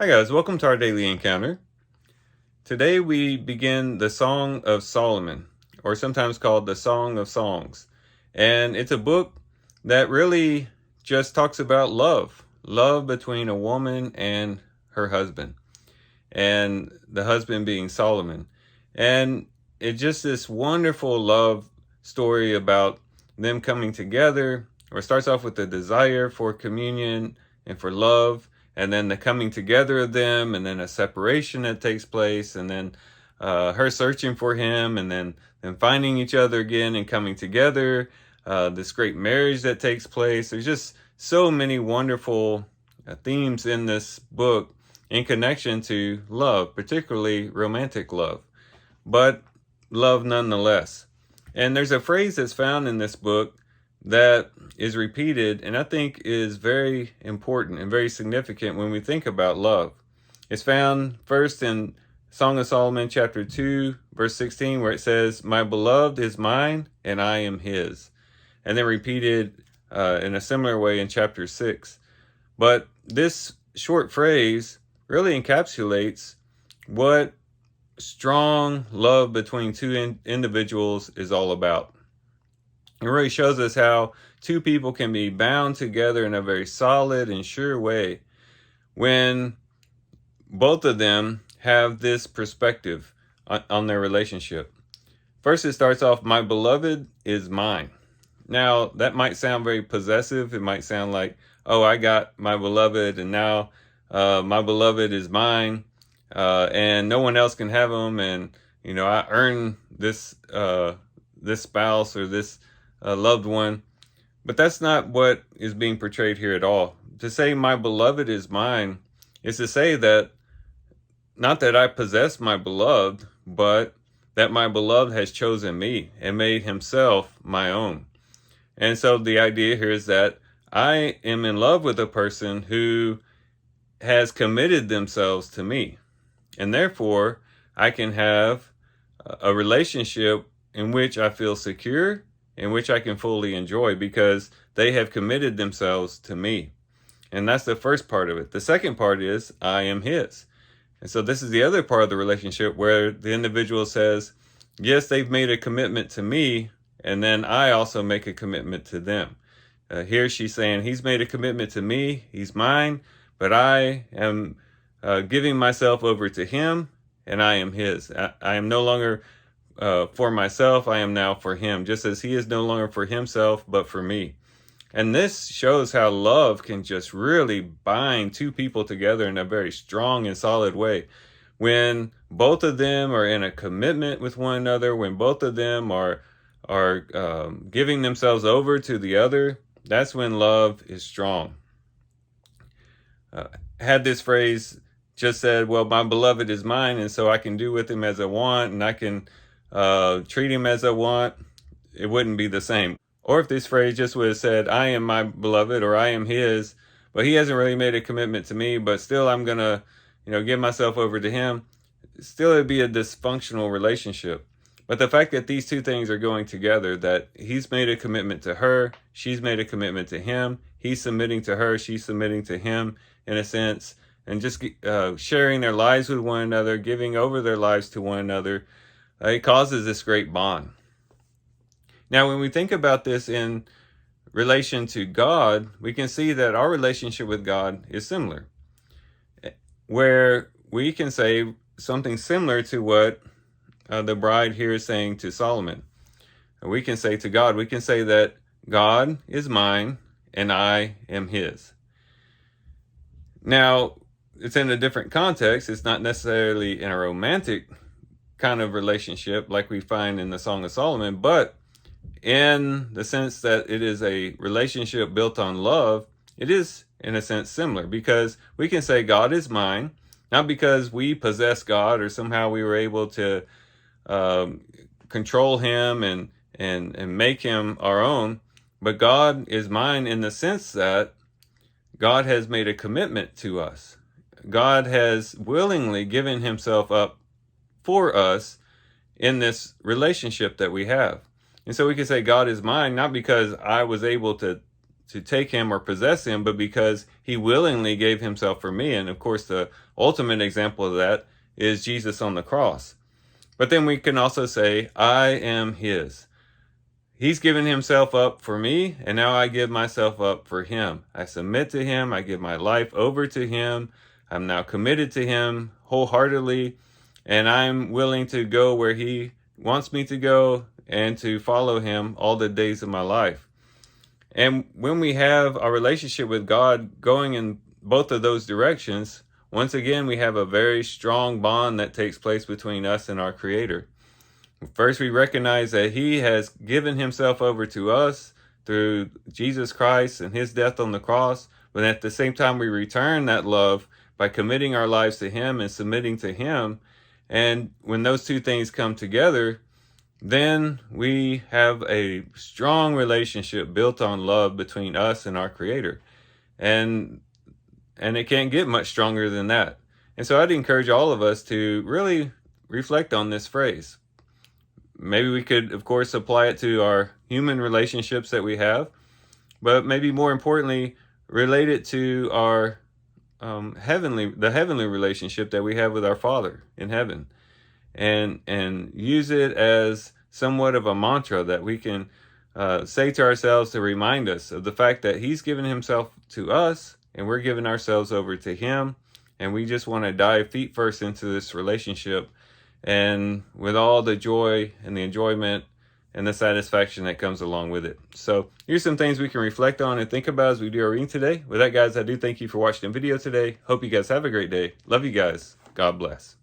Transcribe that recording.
Hi guys, welcome to our daily encounter. Today we begin the Song of Solomon, or sometimes called the Song of Songs. And it's a book that really just talks about love between a woman and her husband, and the husband being Solomon. And it's just this wonderful love story about them coming together, or it starts off with the desire for communion and for love, and then the coming together of them, and then a separation that takes place, and then her searching for him, and then them finding each other again and coming together. This great marriage that takes place. There's just so many wonderful themes in this book in connection to love, particularly romantic love, but love nonetheless. And there's a phrase that's found in this book that is repeated, and I think is very important and very significant when we think about love. It's found first in Song of Solomon, chapter 2, verse 16, where it says, "My beloved is mine, and I am his." And then repeated in a similar way in chapter 6. But this short phrase really encapsulates what strong love between two individuals is all about. It really shows us how two people can be bound together in a very solid and sure way when both of them have this perspective on their relationship. First, it starts off, "My beloved is mine." Now, that might sound very possessive. It might sound like, oh, I got my beloved, and now my beloved is mine, and no one else can have them, and I earn this this spouse or this loved one. But that's not what is being portrayed here at all. To say my beloved is mine is to say that not that I possess my beloved, but that my beloved has chosen me and made himself my own. And so the idea here is that I am in love with a person who has committed themselves to me. And therefore, I can have a relationship in which I feel secure, in which I can fully enjoy, because they have committed themselves to me. And that's the first part of it. The second part is I am his. And so this is the other part of the relationship where the individual says, yes, they've made a commitment to me, and then I also make a commitment to them. Here she's saying he's made a commitment to me, he's mine, but I am giving myself over to him, and I am his. I am no longer for myself, I am now for him, just as he is no longer for himself, but for me. And this shows how love can just really bind two people together in a very strong and solid way. When both of them are in a commitment with one another, when both of them are giving themselves over to the other, that's when love is strong. Had this phrase just said, well, my beloved is mine, and so I can do with him as I want, and I can treat him as I want, it wouldn't be the same. Or if this phrase just would have said, I am my beloved, or I am his, but he hasn't really made a commitment to me, but still I'm going to, give myself over to him, still it'd be a dysfunctional relationship. But the fact that these two things are going together, that he's made a commitment to her, she's made a commitment to him, he's submitting to her, she's submitting to him, in a sense, and just sharing their lives with one another, giving over their lives to one another, it causes this great bond. Now, when we think about this in relation to God, we can see that our relationship with God is similar, where we can say something similar to what the bride here is saying to Solomon. We can say to God, we can say that God is mine and I am his. Now, it's in a different context. It's not necessarily in a romantic kind of relationship like we find in the Song of Solomon, but in the sense that it is a relationship built on love, it is in a sense similar, because we can say God is mine, not because we possess God or somehow we were able to control him and make him our own, but God is mine in the sense that God has made a commitment to us. God has willingly given himself up for us in this relationship that we have. And so we can say God is mine, not because I was able to to take him or possess him, but because he willingly gave himself for me. And of course, the ultimate example of that is Jesus on the cross. But then we can also say, I am his. He's given himself up for me, and now I give myself up for him. I submit to him. I give my life over to him. I'm now committed to him wholeheartedly, and I'm willing to go where he wants me to go and to follow him all the days of my life. And when we have our relationship with God going in both of those directions, once again, we have a very strong bond that takes place between us and our Creator. First, we recognize that he has given himself over to us through Jesus Christ and his death on the cross. But at the same time, we return that love by committing our lives to him and submitting to him. And when those two things come together, then we have a strong relationship built on love between us and our Creator. And it can't get much stronger than that. And so I'd encourage all of us to really reflect on this phrase. Maybe we could, of course, apply it to our human relationships that we have, but maybe more importantly, relate it to our heavenly relationship that we have with our Father in heaven, and use it as somewhat of a mantra that we can say to ourselves to remind us of the fact that he's given himself to us, and we're giving ourselves over to him, and we just want to dive feet first into this relationship, and with all the joy and the enjoyment and the satisfaction that comes along with it. So here's some things we can reflect on and think about as we do our reading today. With that, guys, I do thank you for watching the video today. Hope you guys have a great day. Love you guys. God bless.